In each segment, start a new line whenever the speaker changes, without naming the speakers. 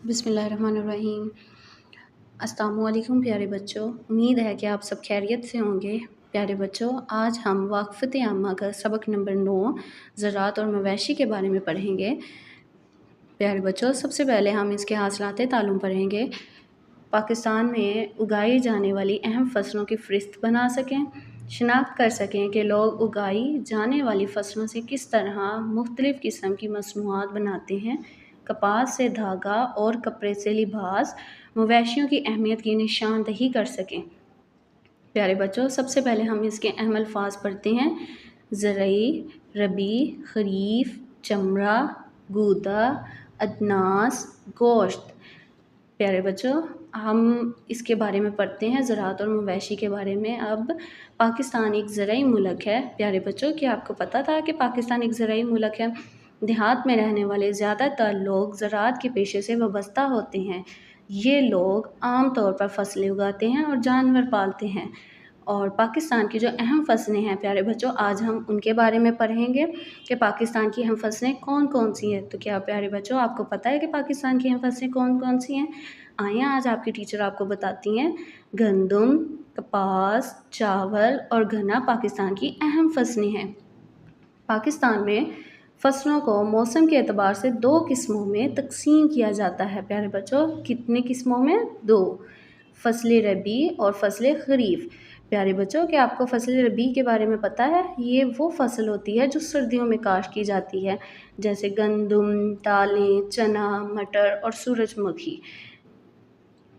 बिस्मिल्लाहिर्रहमानिर्रहीम। अस्सलाम वालेकुम प्यारे बच्चों, उम्मीद है कि आप सब खैरियत से होंगे। प्यारे बच्चों, आज हम वाक़फ़त आमा का सबक नंबर 9 ज़राअत और मवेशी के बारे में पढ़ेंगे। प्यारे बच्चों, सबसे पहले हम इसके हासिलात तालुम पढ़ेंगे। पाकिस्तान में उगाई जाने वाली अहम फसलों की फ़हरिस्त बना सकें, शिनाख्त कर सकें कि लोग उगाई जाने वाली फसलों से किस तरह मुख्तलिफ़ किस्म की मसनूआत बनाते हैं। कपास से धागा और कपड़े से लिबास, मवेशियों की अहमियत की निशानदही कर सकें। प्यारे बच्चों, सबसे पहले हम इसके अहम अल्फाज पढ़ते हैं। ज़रई, रबी, खरीफ, चमड़ा, गूदा, अदनास, गोश्त। प्यारे बच्चों, हम इसके बारे में पढ़ते हैं ज़राअत और मवेशी के बारे में। अब पाकिस्तान एक ज़राई मुल्क है। प्यारे बच्चों, क्या आपको पता था कि पाकिस्तान एक ज़राई मुल्क है? देहात में रहने वाले ज़्यादातर लोग ज़राअत के पेशे से वाबस्ता होते हैं। ये लोग आम तौर पर फसलें उगाते हैं और जानवर पालते हैं। और पाकिस्तान की जो अहम फसलें हैं प्यारे बच्चों, आज हम उनके बारे में पढ़ेंगे कि पाकिस्तान की अहम फसलें कौन कौन सी हैं। तो क्या प्यारे बच्चों, आपको पता है कि पाकिस्तान की अहम फसलें कौन कौन सी हैं? आइए आज आपकी टीचर आपको बताती हैं। गंदम, कपास, चावल और गन्ना पाकिस्तान की अहम फसलें हैं। पाकिस्तान में फसलों को मौसम के एतबार से 2 किस्मों में तकसीम किया जाता है। प्यारे बच्चों, कितने किस्मों में? 2, फसल रबी और फसल खरीफ। प्यारे बच्चों, क्या आपको फसल रबी के बारे में पता है? ये वो फसल होती है जो सर्दियों में काश्त की जाती है, जैसे गंदम, दालें, चना, मटर और सूरजमुखी।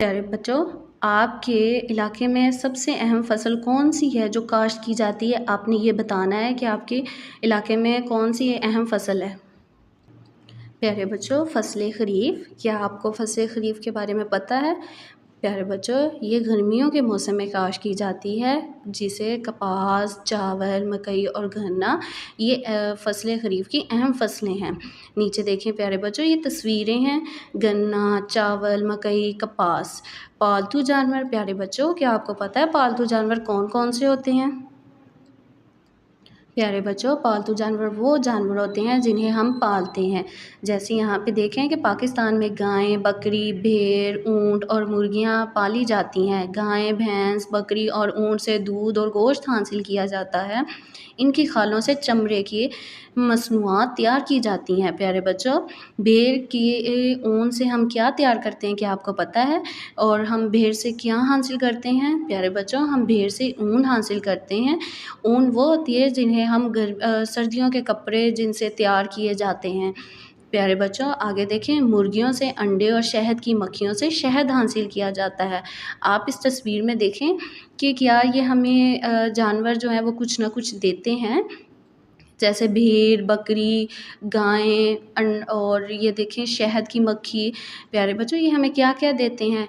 प्यारे बच्चों, आपके इलाके में सबसे अहम फसल कौन सी है जो काश्त की जाती है? आपने ये बताना है कि आपके इलाके में कौन सी अहम फसल है। प्यारे बच्चों, फसल खरीफ। क्या आपको फसल खरीफ के बारे में पता है? प्यारे बच्चों, ये गर्मियों के मौसम में काश्त की जाती है, जिसे कपास, चावल, मकई और गन्ना ये फसलें खरीफ की अहम फसलें हैं। नीचे देखें प्यारे बच्चों, ये तस्वीरें हैं। गन्ना, चावल, मकई, कपास। पालतू जानवर। प्यारे बच्चों, क्या आपको पता है पालतू जानवर कौन कौन से होते हैं? प्यारे बच्चों, पालतू जानवर वो जानवर होते हैं जिन्हें हम पालते हैं। जैसे यहाँ पे देखें कि पाकिस्तान में गाय, बकरी, भेड़, ऊँट और मुर्गियाँ पाली जाती हैं। गाय, भैंस, बकरी और ऊँट से दूध और गोश्त हासिल किया जाता है। इनकी खालों से चमड़े की मसनूआत तैयार की जाती हैं। प्यारे बच्चों, भेड़ की ऊन से हम क्या तैयार करते हैं, क्या आपको पता है? और हम भेड़ से क्या हासिल करते हैं? प्यारे बच्चों, हम भेड़ से ऊन हासिल करते हैं। ऊन वो होती है जिन्हें हम सर्दियों के कपड़े जिनसे तैयार किए जाते हैं। प्यारे बच्चों, आगे देखें। मुर्गियों से अंडे और शहद की मक्खियों से शहद हासिल किया जाता है। आप इस तस्वीर में देखें कि क्या ये हमें जानवर जो हैं वो कुछ ना कुछ देते हैं, जैसे भेड़, बकरी, गायें और ये देखें शहद की मक्खी। प्यारे बच्चों, ये हमें क्या क्या देते हैं?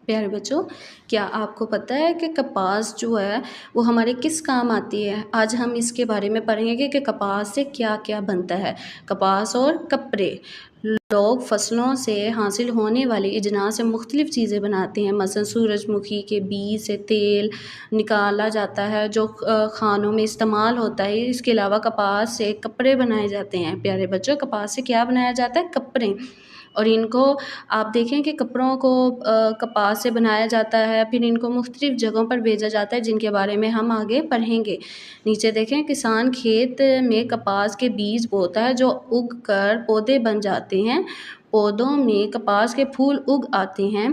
प्यारे बच्चों, क्या आपको पता है कि कपास जो है वो हमारे किस काम आती है? आज हम इसके बारे में पढ़ेंगे कि कपास से क्या क्या बनता है। कपास और कपड़े। लोग फसलों से हासिल होने वाली अजनास से मुख्तलिफ़ चीज़ें बनाते हैं। मसलन सूरजमुखी के बीज से तेल निकाला जाता है जो खानों में इस्तेमाल होता है। इसके अलावा कपास से कपड़े बनाए जाते हैं। प्यारे बच्चों, कपास से क्या बनाया जाता है? कपड़े। और इनको आप देखें कि कपड़ों को कपास से बनाया जाता है, फिर इनको मुख्तलिफ़ जगहों पर भेजा जाता है, जिनके बारे में हम आगे पढ़ेंगे। नीचे देखें, किसान खेत में कपास के बीज बोता है जो उग कर पौधे बन जाते हैं। पौधों में कपास के फूल उग आते हैं।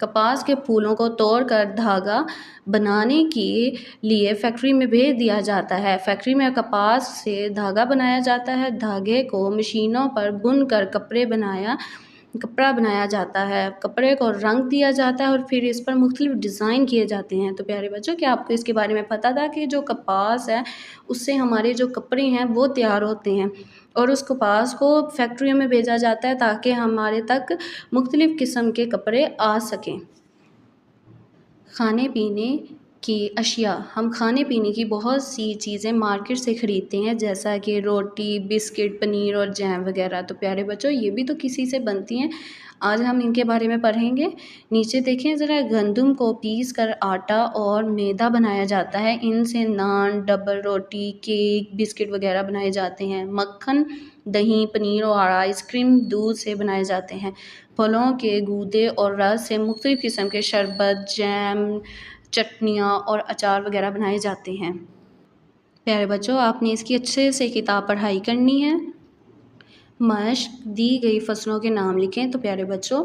कपास के फूलों को तोड़कर धागा बनाने के लिए फैक्ट्री में भेज दिया जाता है। फैक्ट्री में कपास से धागा बनाया जाता है। धागे को मशीनों पर बुनकर कपड़ा बनाया जाता है। कपड़े को रंग दिया जाता है और फिर इस पर मुख्तलिफ डिज़ाइन किए जाते हैं। तो प्यारे बच्चों, क्या आपको इसके बारे में पता था कि जो कपास है उससे हमारे जो कपड़े हैं वो तैयार होते हैं और उस कपास को फैक्ट्रियों में भेजा जाता है ताकि हमारे तक मुख्तलिफ़ किस्म के कपड़े आ सकें। खाने पीने کی اشیاء، ہم کھانے پینے کی بہت سی چیزیں مارکیٹ سے خریدتے ہیں جیسا کہ روٹی، بسکٹ، پنیر اور جیم وغیرہ۔ تو پیارے بچوں یہ بھی تو کسی سے بنتی ہیں، آج ہم ان کے بارے میں پڑھیں گے۔ نیچے دیکھیں ذرا، گندم کو پیس کر آٹا اور میدا بنایا جاتا ہے، ان سے نان، ڈبل روٹی، کیک، بسکٹ وغیرہ بنائے جاتے ہیں۔ مکھن، دہی، پنیر اور آئس کریم دودھ سے بنائے جاتے ہیں۔ پھلوں کے گودے اور رس سے مختلف قسم کے شربت، جیم، چٹنیاں اور اچار وغیرہ بنائے جاتے ہیں۔ پیارے بچوں آپ نے اس کی اچھے سے کتاب پڑھائی کرنی ہے۔ مشق، دی گئی فصلوں کے نام لکھیں۔ تو پیارے بچوں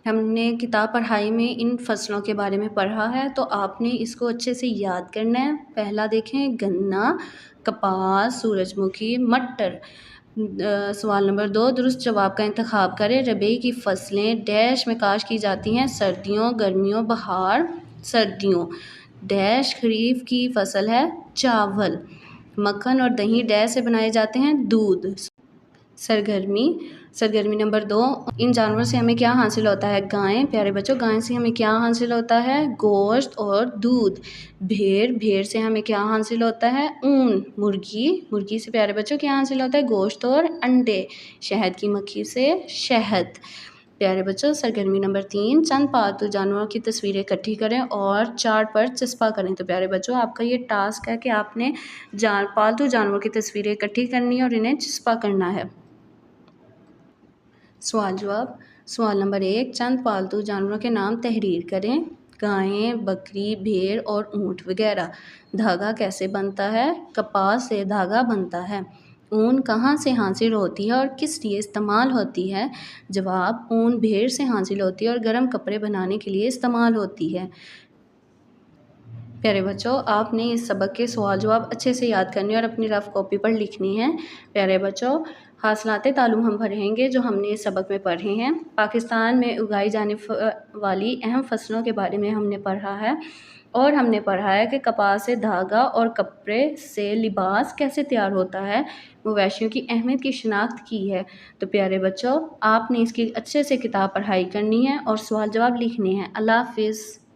ہم نے کتاب پڑھائی میں ان فصلوں کے بارے میں پڑھا ہے، تو آپ نے اس کو اچھے سے یاد کرنا ہے۔ پہلا دیکھیں، گنا، کپاس، سورج مکھی، مٹر۔ سوال نمبر 2، درست جواب کا انتخاب کریں۔ ربیع کی فصلیں ڈیش میں کاشت کی جاتی ہیں، سردیوں، گرمیوں، بہار، سردیوں۔ ڈیش خریف کی فصل ہے، چاول۔ مکھن اور دہی ڈیش سے بنائے جاتے ہیں، دودھ۔ سرگرمی نمبر 2، ان جانوروں سے ہمیں کیا حاصل ہوتا ہے؟ گائیں۔ پیارے بچوں گائیں سے ہمیں کیا حاصل ہوتا ہے؟ گوشت اور دودھ۔ بھیڑ سے ہمیں کیا حاصل ہوتا ہے؟ اون۔ مرغی سے پیارے بچوں کیا حاصل ہوتا ہے؟ گوشت اور انڈے۔ شہد کی مکھی سے شہد۔ پیارے بچوں سرگرمی نمبر 3، چند پالتو جانوروں کی تصویریں اکٹھی کریں اور چارٹ پر چسپاں کریں۔ تو پیارے بچوں آپ کا یہ ٹاسک ہے کہ آپ نے پالتو جانوروں کی تصویریں اکٹھی کرنی ہے اور انہیں چسپاں کرنا ہے۔ سوال جواب۔ سوال نمبر 1، چند پالتو جانوروں کے نام تحریر کریں۔ گائیں، بکری، بھیڑ اور اونٹ وغیرہ۔ دھاگا کیسے بنتا ہے؟ کپاس سے دھاگا بنتا ہے۔ اون کہاں سے حاصل ہوتی ہے اور کس لیے استعمال ہوتی ہے؟ جواب، اون بھیڑ سے حاصل ہوتی ہے اور گرم کپڑے بنانے کے لیے استعمال ہوتی ہے۔ پیارے بچوں آپ نے اس سبق کے سوال جواب اچھے سے یاد کرنے اور اپنی رف کاپی پر لکھنی ہے۔ پیارے بچوں حاصلات تعلم ہم پڑھیں گے جو ہم نے اس سبق میں پڑھے ہیں۔ پاکستان میں اگائی جانے والی اہم فصلوں کے بارے میں ہم نے پڑھا ہے، اور ہم نے پڑھا ہے کہ کپاس سے دھاگا اور کپڑے سے لباس کیسے تیار ہوتا ہے، مویشیوں کی اہمیت کی شناخت کی ہے۔ تو پیارے بچوں آپ نے اس کی اچھے سے کتاب پڑھائی کرنی ہے اور سوال جواب لکھنے ہیں۔ اللہ حافظ۔